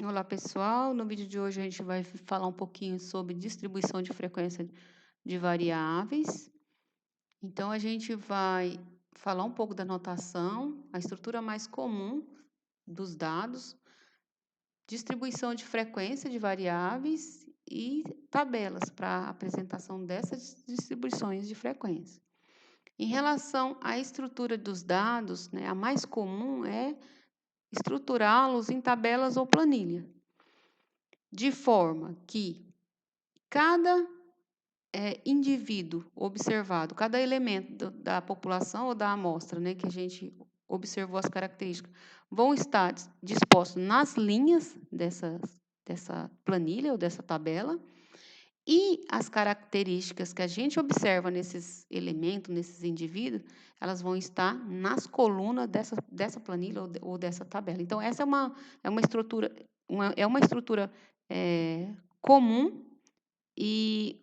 Olá, pessoal. No vídeo de hoje a gente vai falar um pouquinho sobre distribuição de frequência de variáveis. Então, a gente vai falar um pouco da notação, a estrutura mais comum dos dados, distribuição de frequência de variáveis e tabelas para apresentação dessas distribuições de frequência. Em relação à estrutura dos dados, né, a mais comum é estruturá-los em tabelas ou planilha, de forma que cada indivíduo observado, cada elemento da população ou da amostra, né, que a gente observou as características, vão estar dispostos nas linhas dessa planilha ou dessa tabela, e as características que a gente observa nesses elementos, nesses indivíduos, elas vão estar nas colunas dessa planilha ou dessa tabela. Então, essa é uma estrutura, uma estrutura comum e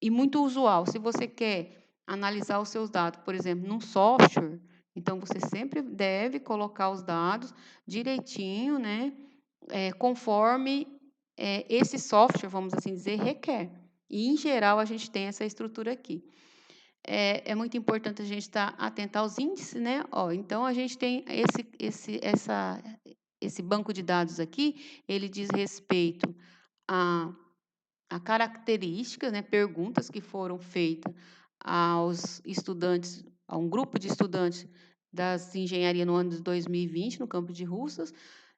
muito usual. Se você quer analisar os seus dados, por exemplo, num software, então você sempre deve colocar os dados direitinho, né, conforme esse software, vamos assim dizer, requer. E, em geral, a gente tem essa estrutura aqui. É muito importante a gente estar atento aos índices, né? Então, a gente tem esse banco de dados aqui, ele diz respeito a características, né, perguntas que foram feitas aos estudantes, a um grupo de estudantes das engenharia no ano de 2020, no campo de Russas.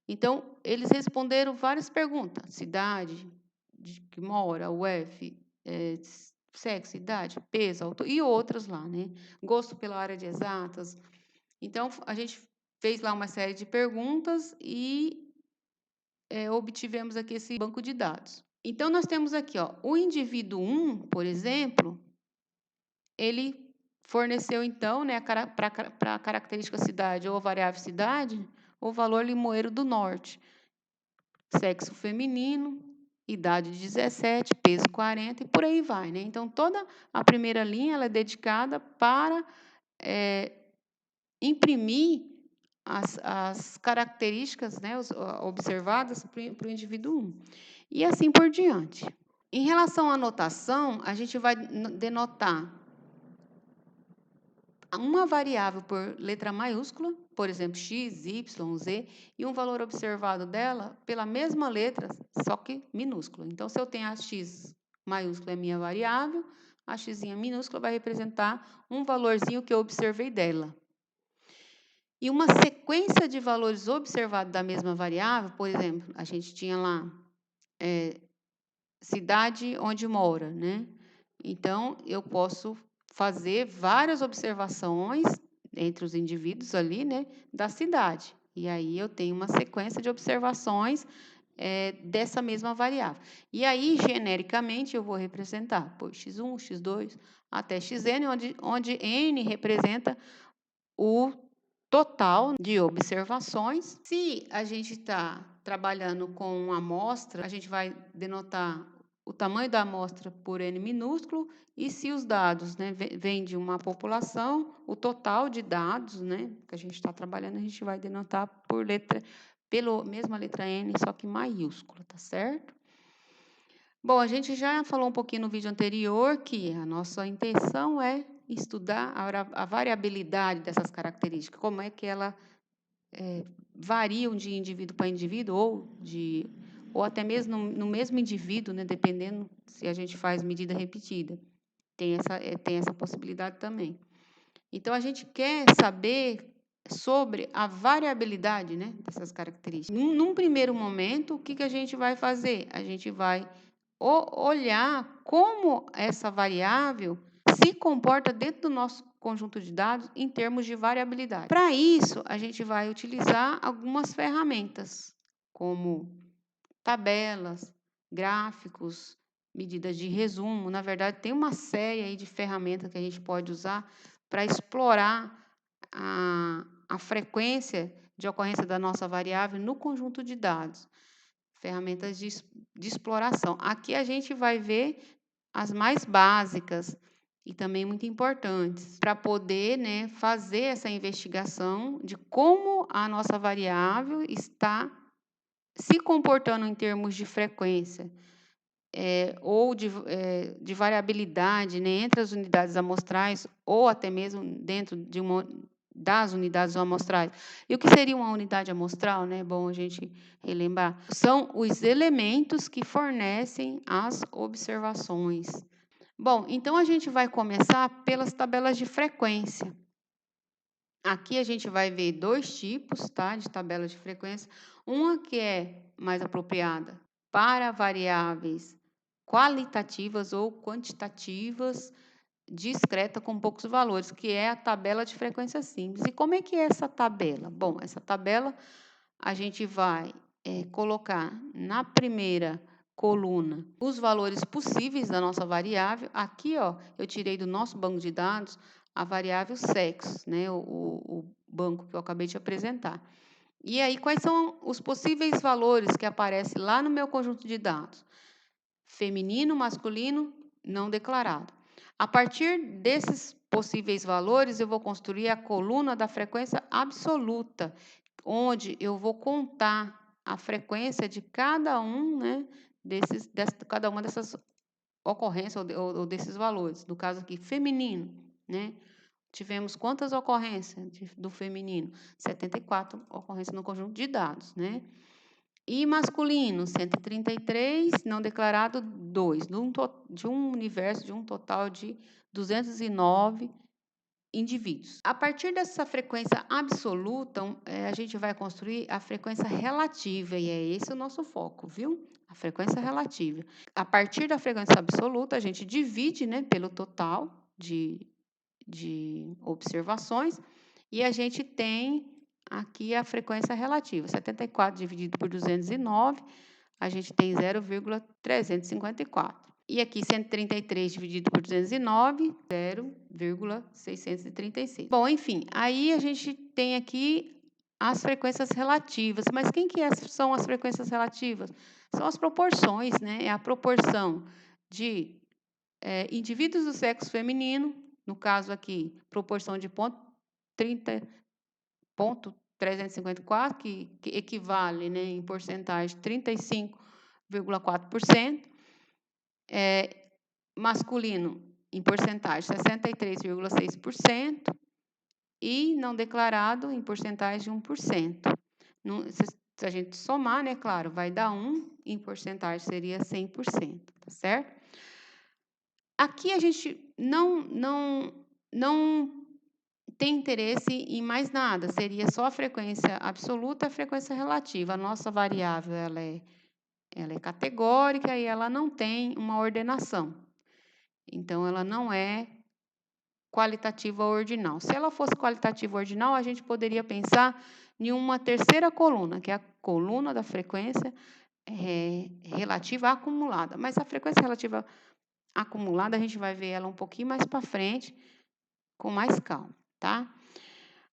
Então, eles responderam várias perguntas: cidade, de que mora, UF, sexo, idade, peso, altura, e outras lá, né? Gosto pela área de exatas. Então, a gente fez lá uma série de perguntas e obtivemos aqui esse banco de dados. Então, nós temos aqui, o indivíduo 1, por exemplo, ele forneceu, então, né, para a característica cidade ou a variável cidade, o valor limoeiro do norte. Sexo feminino, idade 17, peso 40 e por aí vai, né? Então, toda a primeira linha ela é dedicada para imprimir as características, né, observadas para o indivíduo 1. E assim por diante. Em relação à notação, a gente vai denotar uma variável por letra maiúscula, por exemplo, x, y, z, e um valor observado dela pela mesma letra, só que minúscula. Então, se eu tenho a x maiúscula é minha variável, a x minúscula vai representar um valorzinho que eu observei dela. E uma sequência de valores observados da mesma variável, por exemplo, a gente tinha lá cidade onde mora, né? Então, eu posso fazer várias observações entre os indivíduos ali, né, da cidade. E aí eu tenho uma sequência de observações dessa mesma variável. E aí, genericamente, eu vou representar por x1, x2, até xn, onde n representa o total de observações. Se a gente está trabalhando com uma amostra, a gente vai denotar o tamanho da amostra por n minúsculo, e se os dados, né, vêm de uma população, o total de dados, né, que a gente está trabalhando, a gente vai denotar por pela mesma letra n, só que maiúscula, tá certo? Bom, a gente já falou um pouquinho no vídeo anterior que a nossa intenção é estudar a variabilidade dessas características, como é que ela variam de indivíduo para indivíduo ou até mesmo no mesmo indivíduo, né, dependendo se a gente faz medida repetida. Tem essa possibilidade também. Então, a gente quer saber sobre a variabilidade, né, dessas características. Num primeiro momento, o que a gente vai fazer? A gente vai olhar como essa variável se comporta dentro do nosso conjunto de dados em termos de variabilidade. Para isso, a gente vai utilizar algumas ferramentas, como tabelas, gráficos, medidas de resumo. Na verdade, tem uma série aí de ferramentas que a gente pode usar para explorar a frequência de ocorrência da nossa variável no conjunto de dados. Ferramentas de exploração. Aqui a gente vai ver as mais básicas e também muito importantes para poder, né, fazer essa investigação de como a nossa variável está se comportando em termos de frequência, ou de variabilidade, né, entre as unidades amostrais ou até mesmo dentro das unidades amostrais. E o que seria uma unidade amostral, né? Bom a gente relembrar. São os elementos que fornecem as observações. Bom, então a gente vai começar pelas tabelas de frequência. Aqui a gente vai ver dois tipos, tá, de tabela de frequência. Uma que é mais apropriada para variáveis qualitativas ou quantitativas, discreta com poucos valores, que é a tabela de frequência simples. E como é que é essa tabela? Bom, essa tabela a gente vai colocar na primeira coluna os valores possíveis da nossa variável. Aqui, ó, eu tirei do nosso banco de dados a variável sexo, né, o banco que eu acabei de apresentar. E aí, quais são os possíveis valores que aparecem lá no meu conjunto de dados? Feminino, masculino, não declarado. A partir desses possíveis valores, eu vou construir a coluna da frequência absoluta, onde eu vou contar a frequência de cada um, né, cada uma dessas ocorrências ou desses valores. No caso aqui, feminino, né? Tivemos quantas ocorrências do feminino? 74 ocorrências no conjunto de dados, né? E masculino, 133, não declarado, 2, de um universo, de um total de 209 indivíduos. A partir dessa frequência absoluta, a gente vai construir a frequência relativa, e é esse o nosso foco, viu? A frequência relativa. A partir da frequência absoluta, a gente divide, né, pelo total de observações, e a gente tem aqui a frequência relativa. 74 dividido por 209, a gente tem 0,354. E aqui 133 dividido por 209, 0,636. Bom, enfim, aí a gente tem aqui as frequências relativas. Mas quem que são as frequências relativas? São as proporções, né? É a proporção de indivíduos do sexo feminino, no caso aqui, proporção de 0,354, que equivale, né, em porcentagem 35,4%. Masculino, em porcentagem 63,6%. E não declarado, em porcentagem de 1%. Se a gente somar, né, claro, vai dar 1, em porcentagem seria 100%, tá certo? Aqui a gente não tem interesse em mais nada, seria só a frequência absoluta e a frequência relativa. A nossa variável ela é categórica e ela não tem uma ordenação. Então, ela não é qualitativa ordinal. Se ela fosse qualitativa ordinal, a gente poderia pensar em uma terceira coluna, que é a coluna da frequência relativa acumulada. Mas a frequência relativa acumulada, a gente vai ver ela um pouquinho mais para frente, com mais calma, tá?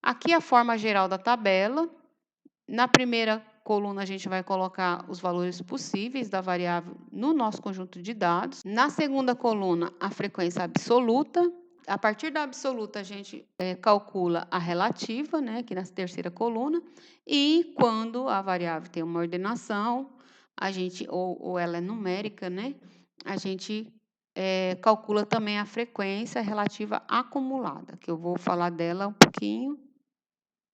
Aqui a forma geral da tabela. Na primeira coluna, a gente vai colocar os valores possíveis da variável no nosso conjunto de dados. Na segunda coluna, a frequência absoluta. A partir da absoluta, a gente calcula a relativa, né, aqui na terceira coluna. E quando a variável tem uma ordenação, a gente, ou ela é numérica, né, a gente calcula também a frequência relativa acumulada, que eu vou falar dela um pouquinho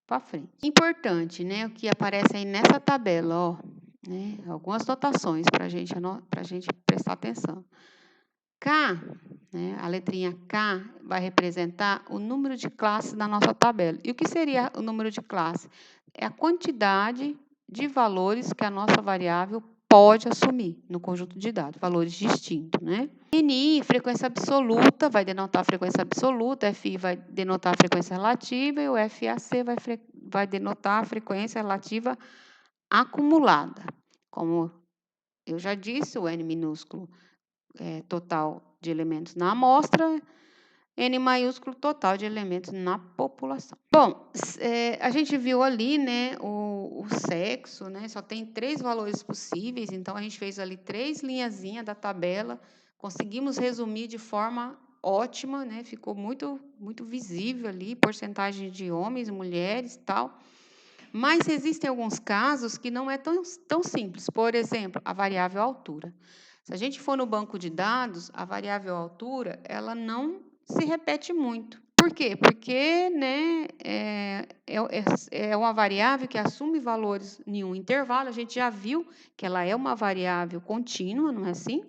para frente. Importante, né, o que aparece aí nessa tabela, ó, né, algumas notações para a gente prestar atenção. K, né, a letrinha K vai representar o número de classes da nossa tabela. E o que seria o número de classe? É a quantidade de valores que a nossa variável pode assumir no conjunto de dados, valores distintos, né? NI, frequência absoluta, vai denotar a frequência absoluta, FI vai denotar a frequência relativa e o FAC vai denotar a frequência relativa acumulada. Como eu já disse, o N minúsculo total de elementos na amostra, N maiúsculo total de elementos na população. Bom, a gente viu ali, né, o sexo, né, só tem 3 valores possíveis, então a gente fez ali 3 linhazinhas da tabela, conseguimos resumir de forma ótima, né, ficou muito visível ali, porcentagem de homens, mulheres e tal. Mas existem alguns casos que não é tão simples. Por exemplo, a variável altura. Se a gente for no banco de dados, a variável altura, ela não se repete muito. Por quê? Porque, né, é uma variável que assume valores em um intervalo. A gente já viu que ela é uma variável contínua, não é assim?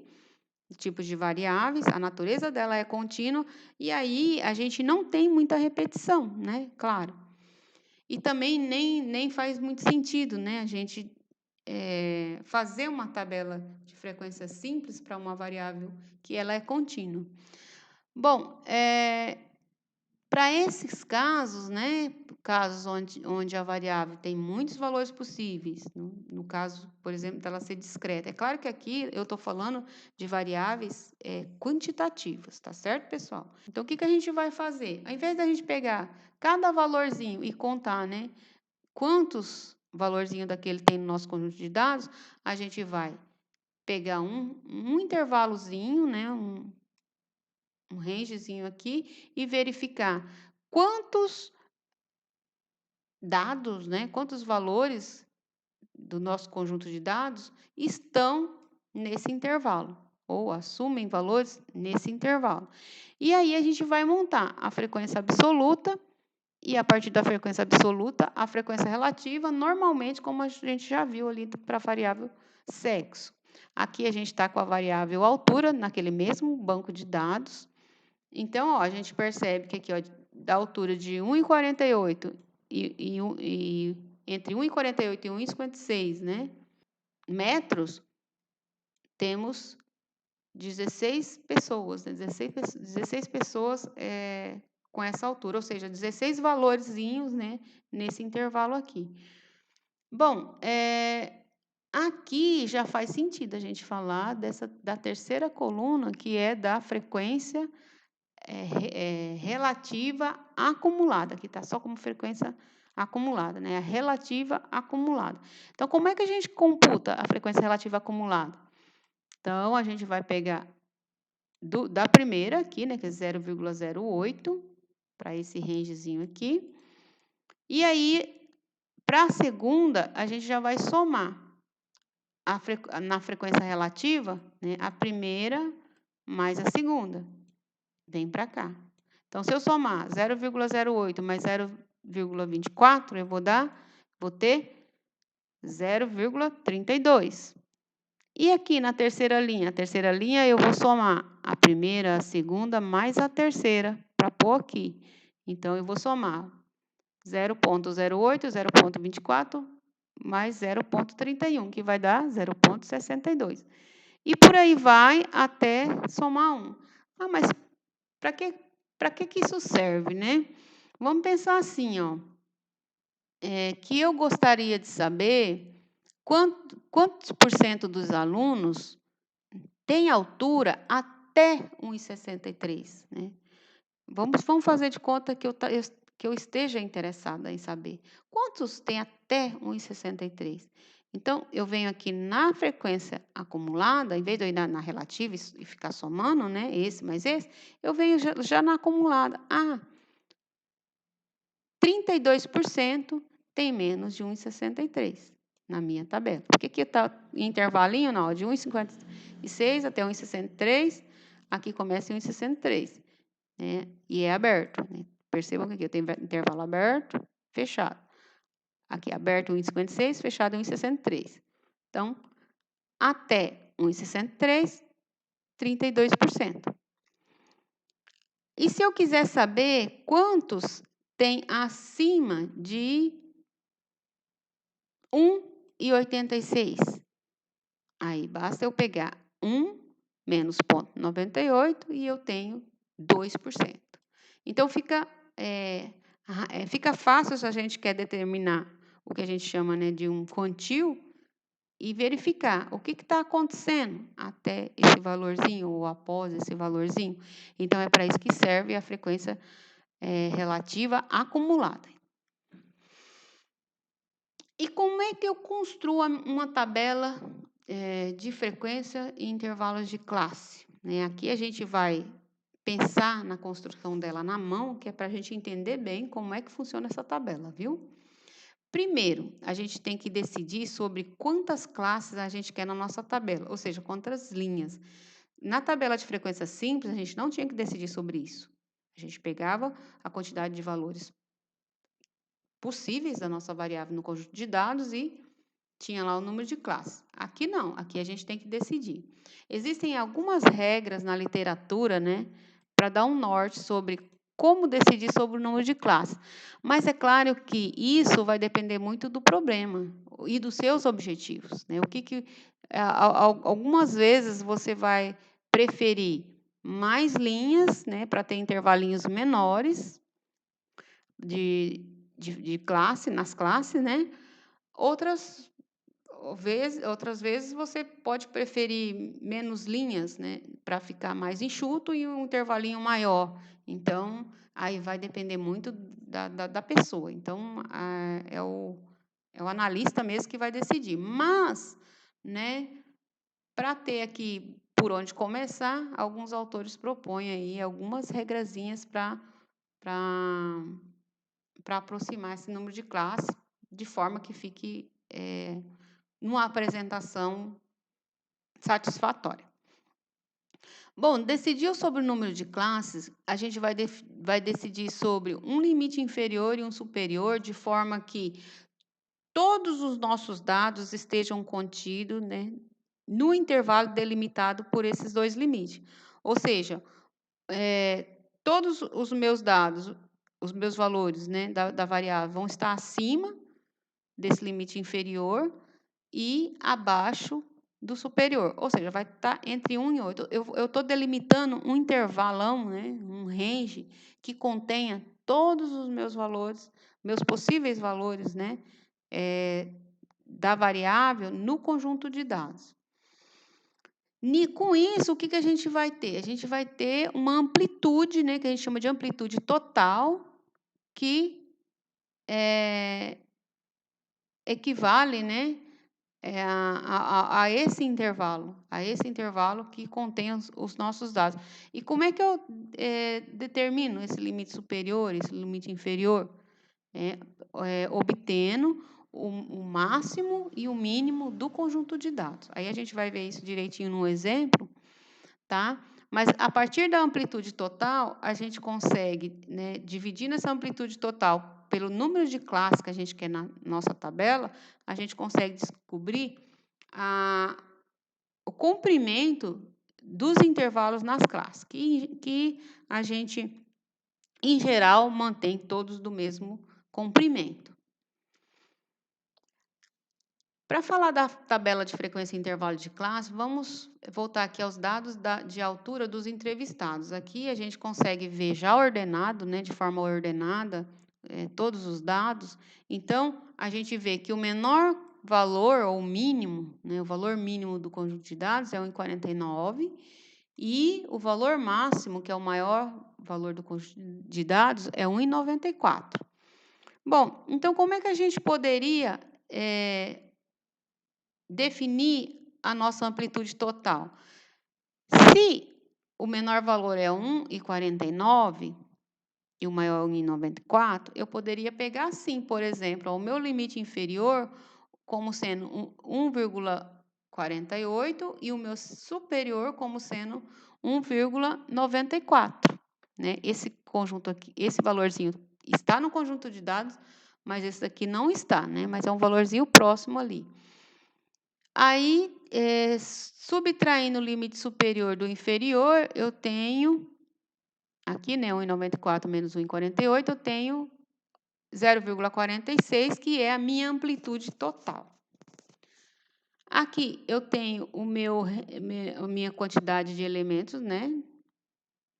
Tipos de variáveis, a natureza dela é contínua, e aí a gente não tem muita repetição, né? Claro. E também nem faz muito sentido, né? A gente fazer uma tabela de frequência simples para uma variável que ela é contínua. Bom, para esses casos, né, casos onde a variável tem muitos valores possíveis, no caso, por exemplo, dela ser discreta. É claro que aqui eu estou falando de variáveis quantitativas, tá certo, pessoal? Então, o que a gente vai fazer? Ao invés da gente pegar cada valorzinho e contar, né, quantos valorzinho daquele tem no nosso conjunto de dados, a gente vai pegar um intervalozinho, né, um rangezinho aqui, e verificar quantos dados, né, quantos valores do nosso conjunto de dados estão nesse intervalo, ou assumem valores nesse intervalo. E aí a gente vai montar a frequência absoluta, e a partir da frequência absoluta, a frequência relativa, normalmente, como a gente já viu ali para a variável sexo. Aqui a gente está com a variável altura, naquele mesmo banco de dados. Então, ó, a gente percebe que aqui, ó, da altura de 1,48 e entre 1,48 e 1,56, né, metros, temos 16 pessoas, né, 16 pessoas com essa altura, ou seja, 16 valorzinhos, né, nesse intervalo aqui. Bom, aqui já faz sentido a gente falar da terceira coluna, que é da frequência relativa acumulada, que está só como frequência acumulada, né? A relativa acumulada. Então, como é que a gente computa a frequência relativa acumulada? Então, a gente vai pegar da primeira aqui, né, que é 0,08, para esse rangezinho aqui. E aí, para a segunda, a gente já vai somar na frequência relativa, né, a primeira mais a segunda. Vem para cá. Então, se eu somar 0,08 mais 0,24, eu vou ter 0,32. E aqui na terceira linha? A terceira linha eu vou somar a primeira, a segunda, mais a terceira, para pôr aqui. Então, eu vou somar 0,08, 0,24, mais 0,31, que vai dar 0,62. E por aí vai até somar 1. Ah, mas para que isso serve, né? Vamos pensar assim, ó, que eu gostaria de saber quantos por cento dos alunos tem altura até 1,63, né? Vamos fazer de conta que eu esteja interessada em saber. Quantos tem até 1,63? Então, eu venho aqui na frequência acumulada, em vez de eu ir na relativa e ficar somando, né, esse mais esse, eu venho já na acumulada. 32% tem menos de 1,63 na minha tabela. Por que está em intervalinho? Não, de 1,56 até 1,63, aqui começa em 1,63. Né? E é aberto. Né? Percebam que aqui eu tenho intervalo aberto, fechado. Aqui aberto 1,56, fechado 1,63. Então, até 1,63, 32%. E se eu quiser saber quantos tem acima de 1,86? Aí basta eu pegar 1 menos 0,98 e eu tenho 2%. Então, fica fácil se a gente quer determinar o que a gente chama, né, de um quantio e verificar o que está acontecendo até esse valorzinho ou após esse valorzinho. Então, é para isso que serve a frequência relativa acumulada. E como é que eu construo uma tabela de frequência e intervalos de classe? Né? Aqui a gente vai pensar na construção dela na mão, que é para a gente entender bem como é que funciona essa tabela, viu? Primeiro, a gente tem que decidir sobre quantas classes a gente quer na nossa tabela, ou seja, quantas linhas. Na tabela de frequência simples, a gente não tinha que decidir sobre isso. A gente pegava a quantidade de valores possíveis da nossa variável no conjunto de dados e tinha lá o número de classes. Aqui não, aqui a gente tem que decidir. Existem algumas regras na literatura, né, para dar um norte sobre como decidir sobre o número de classes. Mas é claro que isso vai depender muito do problema e dos seus objetivos, né? Algumas vezes você vai preferir mais linhas, né, para ter intervalinhos menores de classe, nas classes, né? Outras vezes você pode preferir menos linhas, né, para ficar mais enxuto e um intervalinho maior. Então, aí vai depender muito da pessoa. Então, é o analista mesmo que vai decidir. Mas, né, para ter aqui por onde começar, alguns autores propõem aí algumas regrazinhas para aproximar esse número de classe, de forma que fique numa apresentação satisfatória. Bom, decidiu sobre o número de classes, a gente vai decidir sobre um limite inferior e um superior, de forma que todos os nossos dados estejam contidos, né, no intervalo delimitado por esses dois limites. Ou seja, todos os meus dados, os meus valores, né, da variável vão estar acima desse limite inferior e abaixo do superior, ou seja, vai estar entre 1 e 8. Eu estou delimitando um intervalão, né, um range, que contenha todos os meus valores, meus possíveis valores, né, da variável no conjunto de dados. Com isso, o que a gente vai ter? A gente vai ter uma amplitude, né, que a gente chama de amplitude total, que equivale, né, a esse intervalo que contém os nossos dados. E como é que eu determino esse limite superior, esse limite inferior? Obtendo o máximo e o mínimo do conjunto de dados. Aí a gente vai ver isso direitinho no exemplo, tá? Mas a partir da amplitude total, a gente consegue, né, dividindo essa amplitude total pelo número de classes que a gente quer na nossa tabela, a gente consegue descobrir o comprimento dos intervalos nas classes, que a gente, em geral, mantém todos do mesmo comprimento. Para falar da tabela de frequência e intervalo de classe, vamos voltar aqui aos dados de altura dos entrevistados. Aqui a gente consegue ver já ordenado, né, de forma ordenada, todos os dados. Então, a gente vê que o menor valor, ou mínimo, né, o valor mínimo do conjunto de dados é 1,49, e o valor máximo, que é o maior valor do conjunto de dados, é 1,94. Bom, então como é que a gente poderia definir a nossa amplitude total? Se o menor valor é 1,49 e o maior é 1,94, eu poderia pegar assim, por exemplo, o meu limite inferior como sendo 1,48 e o meu superior como sendo 1,94. Né? Esse conjunto aqui, esse valorzinho está no conjunto de dados, mas esse aqui não está, né? Mas é um valorzinho próximo ali. Aí, subtraindo o limite superior do inferior, eu tenho, aqui, né, 1,94 menos 1,48, eu tenho 0,46, que é a minha amplitude total. Aqui, eu tenho a minha quantidade de elementos, né,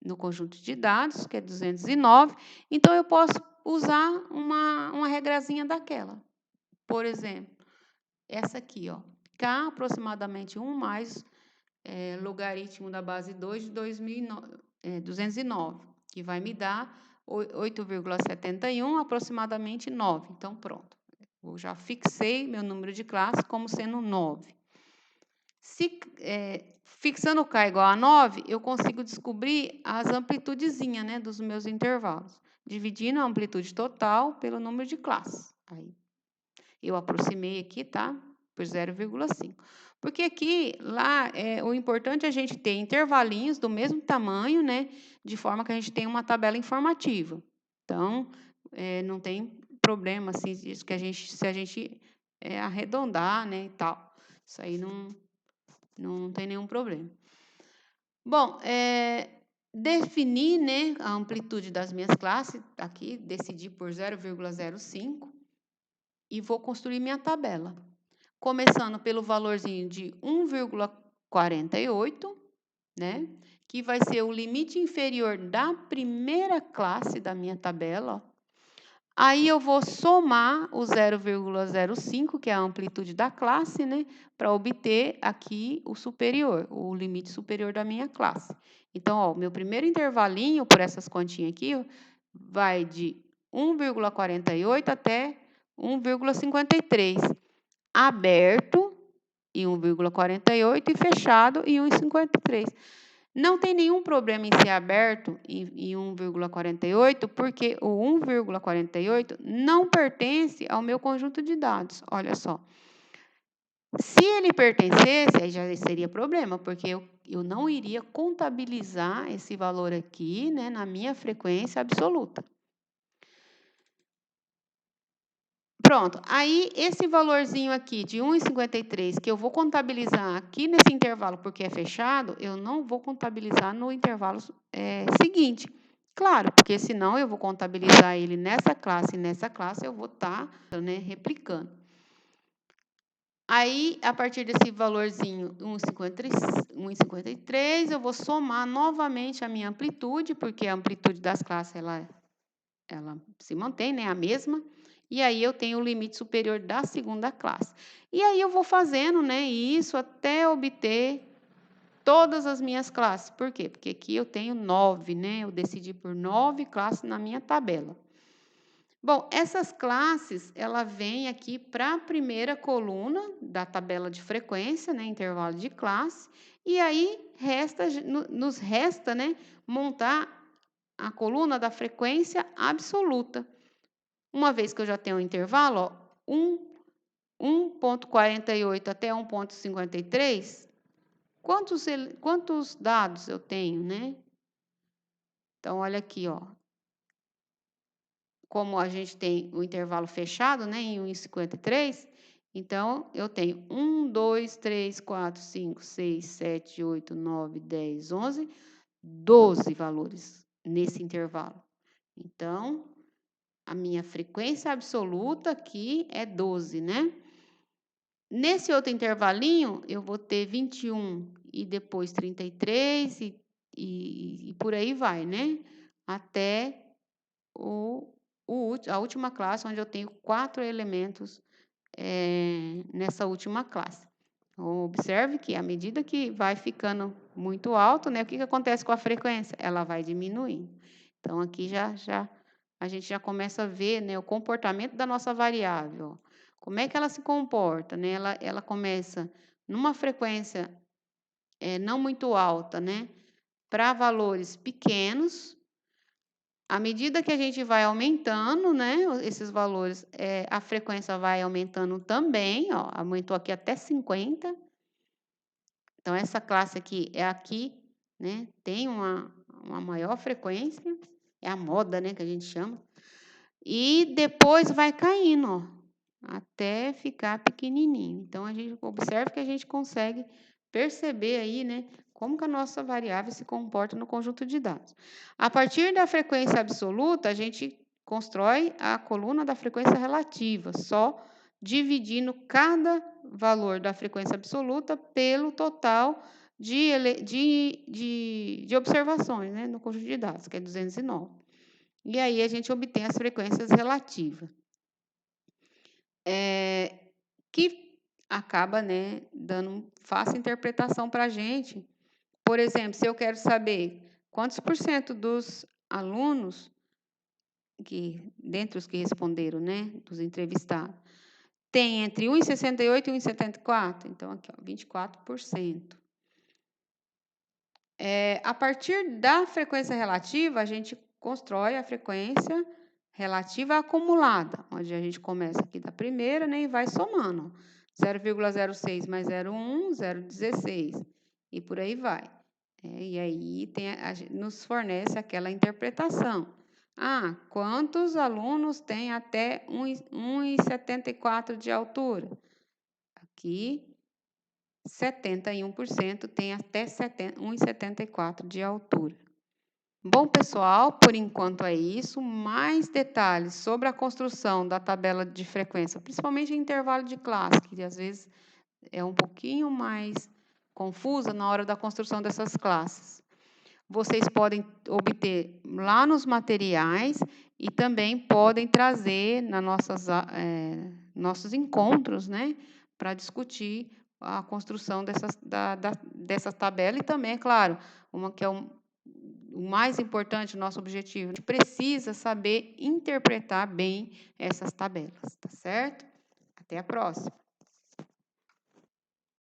no conjunto de dados, que é 209, então eu posso usar uma regrazinha daquela. Por exemplo, essa aqui, ó. K aproximadamente 1 mais logaritmo da base 2 de 209, que vai me dar 8,71, aproximadamente 9. Então, pronto. Eu já fixei meu número de classe como sendo 9. Fixando K igual a 9, eu consigo descobrir as amplitudezinhas, né, dos meus intervalos, dividindo a amplitude total pelo número de classes. Aí, Eu aproximei aqui, tá? Por 0,5. Porque aqui, lá, o importante é a gente ter intervalinhos do mesmo tamanho, né? De forma que a gente tenha uma tabela informativa. Então, não tem problema, assim, isso que se a gente arredondar, né, e tal. Isso aí não tem nenhum problema. Bom, definir, né, a amplitude das minhas classes, aqui, decidi por 0,05 e vou construir minha tabela. Começando pelo valorzinho de 1,48, né, que vai ser o limite inferior da primeira classe da minha tabela, ó. Aí eu vou somar o 0,05, que é a amplitude da classe, né, para obter aqui o superior, o limite superior da minha classe. Então, ó, meu primeiro intervalinho por essas continhas aqui, ó, vai de 1,48 até 1,53, aberto em 1,48 e fechado em 1,53. Não tem nenhum problema em ser aberto em 1,48, porque o 1,48 não pertence ao meu conjunto de dados. Olha só. Se ele pertencesse, aí já seria problema, porque eu não iria contabilizar esse valor aqui, né, na minha frequência absoluta. Pronto, aí esse valorzinho aqui de 1,53, que eu vou contabilizar aqui nesse intervalo, porque é fechado, eu não vou contabilizar no intervalo seguinte. Claro, porque senão eu vou contabilizar ele nessa classe e nessa classe, eu vou estar, né, replicando. Aí, a partir desse valorzinho 1,53, eu vou somar novamente a minha amplitude, porque a amplitude das classes, ela se mantém, né, a mesma. E aí eu tenho o limite superior da segunda classe. E aí eu vou fazendo, né, isso até obter todas as minhas classes. Por quê? Porque aqui eu tenho 9, né? Eu decidi por 9 classes na minha tabela. Bom, essas classes, ela vem aqui para a primeira coluna da tabela de frequência, né, intervalo de classe, e aí nos resta, né, montar a coluna da frequência absoluta. Uma vez que eu já tenho um intervalo, ó, 1,48 até 1,53, quantos dados eu tenho, né? Então, olha aqui, ó. Como a gente tem o intervalo fechado, né, em 1,53, então eu tenho 1, 2, 3, 4, 5, 6, 7, 8, 9, 10, 11, 12 valores nesse intervalo. Então, a minha frequência absoluta aqui é 12, né? Nesse outro intervalinho, eu vou ter 21 e depois 33 e por aí vai, né? Até a última classe, onde eu tenho 4 elementos nessa última classe. Então, observe que, à medida que vai ficando muito alto, né, o que acontece com a frequência? Ela vai diminuindo. Então, aqui a gente já começa a ver, né, o comportamento da nossa variável. Como é que ela se comporta? Né? Ela começa numa frequência não muito alta, né, para valores pequenos. À medida que a gente vai aumentando, né, esses valores, a frequência vai aumentando também, ó, aumentou aqui até 50. Então, essa classe aqui, né, tem uma maior frequência, é a moda, né, que a gente chama. E depois vai caindo, ó, até ficar pequenininho. Então, a gente observa que a gente consegue perceber aí, né, como que a nossa variável se comporta no conjunto de dados. A partir da frequência absoluta, a gente constrói a coluna da frequência relativa, só dividindo cada valor da frequência absoluta pelo total de observações, né, no conjunto de dados, que é 209. E aí a gente obtém as frequências relativas, que acaba, né, dando fácil interpretação para a gente. Por exemplo, se eu quero saber quantos por cento dos alunos, dentre os que responderam, né, dos entrevistados, tem entre 1,68 e 1,74, então aqui, ó, 24%. A partir da frequência relativa, a gente constrói a frequência relativa acumulada, onde a gente começa aqui da primeira, né, e vai somando. 0,06 mais 0,1, 0,16, e por aí vai. E aí nos fornece aquela interpretação. Ah, quantos alunos têm até 1,74 de altura? Aqui, 71% tem até 1,74 de altura. Bom, pessoal, por enquanto é isso. Mais detalhes sobre a construção da tabela de frequência, principalmente em intervalo de classe, que às vezes é um pouquinho mais confusa na hora da construção dessas classes. Vocês podem obter lá nos materiais e também podem trazer nas nossos encontros, né, para discutir a construção dessas tabelas e também, é claro, uma que é o mais importante, o nosso objetivo, a gente precisa saber interpretar bem essas tabelas, tá certo? Até a próxima!